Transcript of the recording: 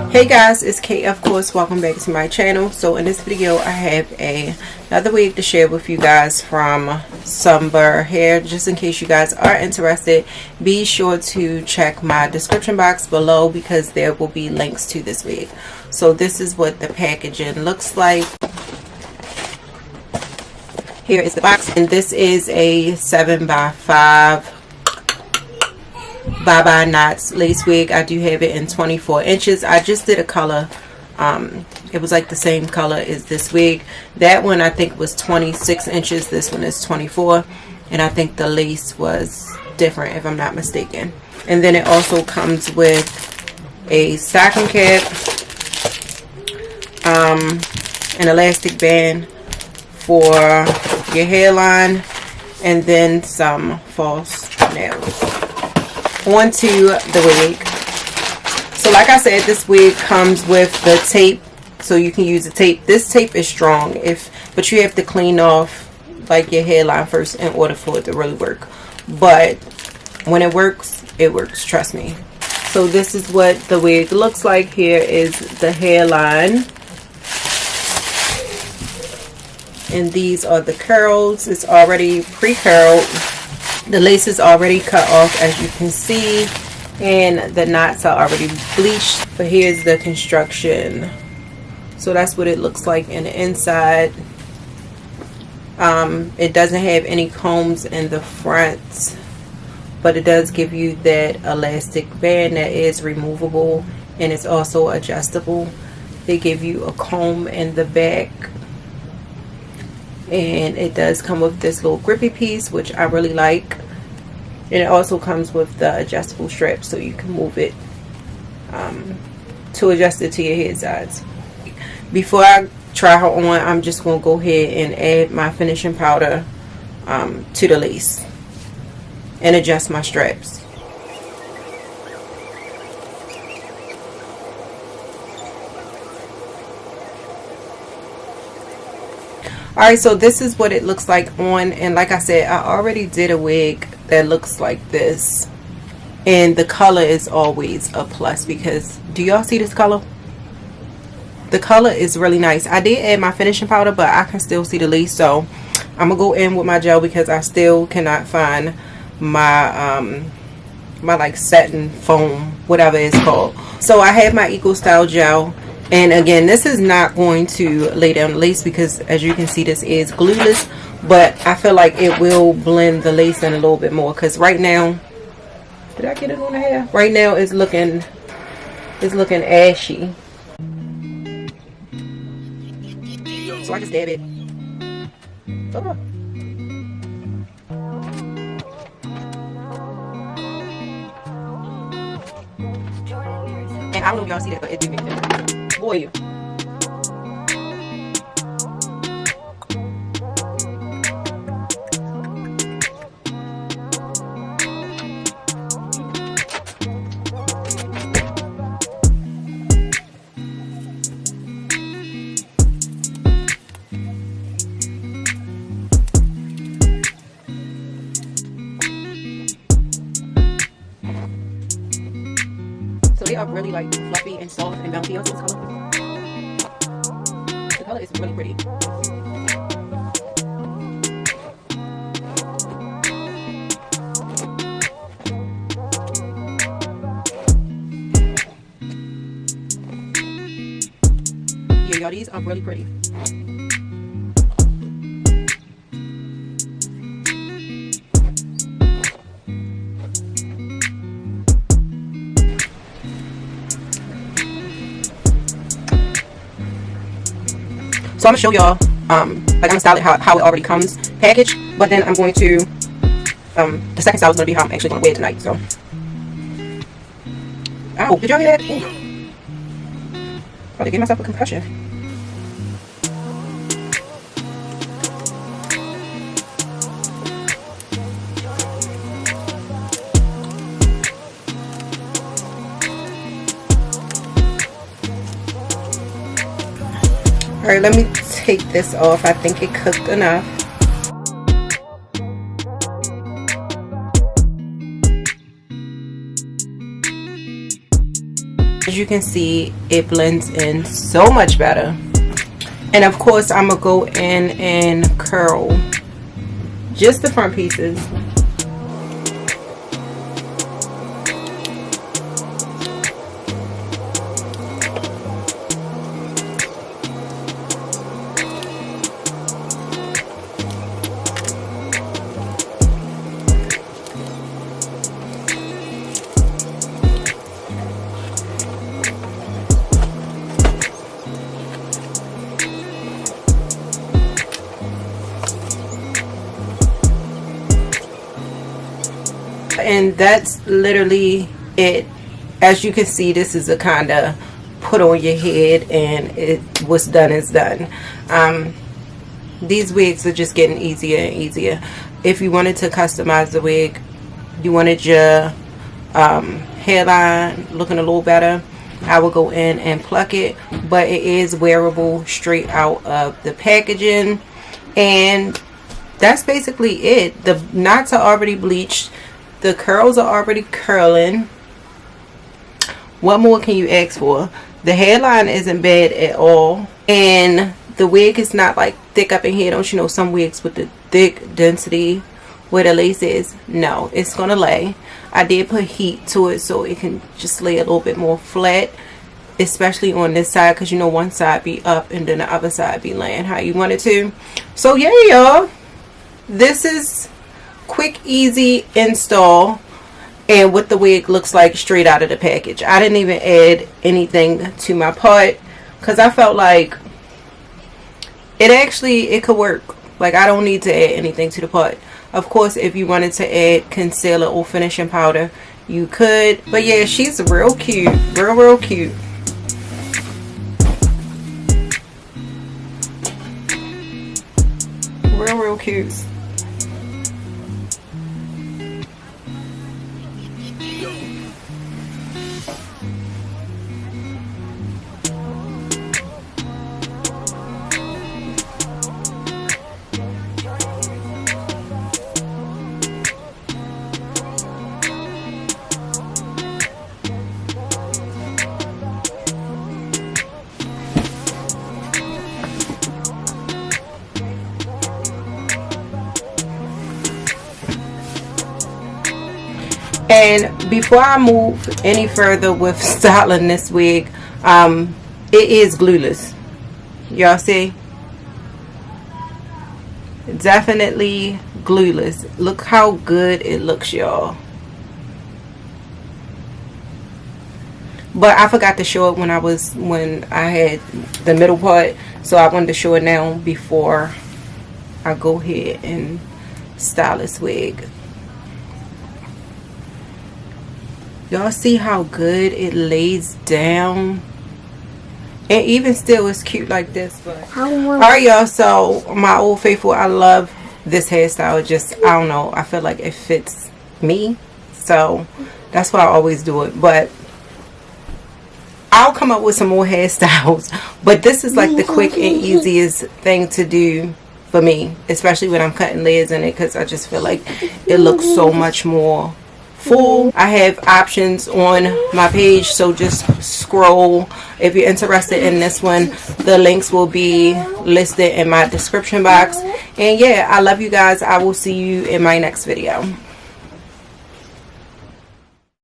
Hey guys, it's Kate, of course. Welcome back to my channel. So in this video I have another wig to share with you guys from Sunber hair. Just in case you guys are interested, be sure to check my description box below because there will be links to this wig. So this is what the packaging looks like. Here is the box, and this is a 7x5 bye-bye knots lace wig. I do have it in 24 inches. I just did a color. It was like the same color as this wig. That one I think was 26 inches. This one is 24, and I think the lace was different if I'm not mistaken. And then it also comes with a stocking cap, an elastic band for your hairline, and then some false nails. Onto the wig. So like I said, this wig comes with the tape, so you can use the tape. This tape is strong, but you have to clean off like your hairline first in order for it to really work. But when it works, trust me. So this is what the wig looks like. Here is the hairline, and these are the curls. It's already pre-curled. The lace is already cut off, as you can see, and the knots are already bleached. But here's the construction. So that's what it looks like in the inside. It doesn't have any combs in the front, but it does give you that elastic band that is removable, and it's also adjustable. They give you a comb in the back, and it does come with this little grippy piece, which I really like. And it also comes with the adjustable strap, so you can move it to adjust it to your head size. Before I try her on, I'm just going to go ahead and add my finishing powder to the lace and adjust my straps. Alright, so this is what it looks like on, and like I said, I already did a wig that looks like this, and the color is always a plus because, do y'all see this color? The color is really nice. I did add my finishing powder, but I can still see the lace, so I'm gonna go in with my gel because I still cannot find my my like satin foam, whatever it's called. So I have my Eco Style gel. And again, this is not going to lay down the lace because, as you can see, this is glueless, but I feel like it will blend the lace in a little bit more because right now, did I get it on the hair? Right now it's looking ashy. So I just dab it. Oh. And I don't know if y'all see that, but it did make it. Boy. So they are really like fluffy and soft and bouncy. Y'all see this color? The color is really pretty. Yeah, y'all, these are really pretty. So I'm gonna show y'all, like I'm gonna style it how it already comes packaged, but then I'm going to, the second style is gonna be how I'm actually gonna wear it tonight. So, ow, did y'all hear that? Ooh. Oh, they gave myself a concussion. Alright, let me take this off. I think it cooked enough. As you can see, it blends in so much better. And of course, I'm gonna go in and curl just the front pieces. And that's literally it. As you can see, this is a kind of put on your head, and it what's done is done. These wigs are just getting easier and easier. If you wanted to customize the wig, you wanted your hairline looking a little better, I will go in and pluck it. But it is wearable straight out of the packaging, and that's basically it. The knots are already bleached. The curls are already curling. What more can you ask for? The hairline isn't bad at all, and the wig is not like thick up in here. Don't you know some wigs with the thick density where the lace is? No, it's gonna lay. I did put heat to it so it can just lay a little bit more flat, especially on this side, because you know one side be up and then the other side be laying how you want it to. So yeah, y'all, this is quick, easy install, and what the wig looks like straight out of the package. I didn't even add anything to my part because I felt like it could work. Like, I don't need to add anything to the part. Of course, if you wanted to add concealer or finishing powder, you could. But yeah, she's real cute, real cute. Real cute. And before I move any further with styling this wig, it is glueless. Y'all see? Definitely glueless. Look how good it looks, y'all. But I forgot to show it when I had the middle part, so I wanted to show it now before I go ahead and style this wig. Y'all see how good it lays down? And even still, it's cute like this. But alright, y'all, so my old faithful, I love this hairstyle. Just, I don't know, I feel like it fits me, so that's why I always do it. But I'll come up with some more hairstyles, but this is like the quick and easiest thing to do for me, especially when I'm cutting layers in it, because I just feel like it looks so much more full. I have options on my page, so just scroll if you're interested in this one. The links will be listed in my description box. And yeah, I love you guys. I will see you in my next video.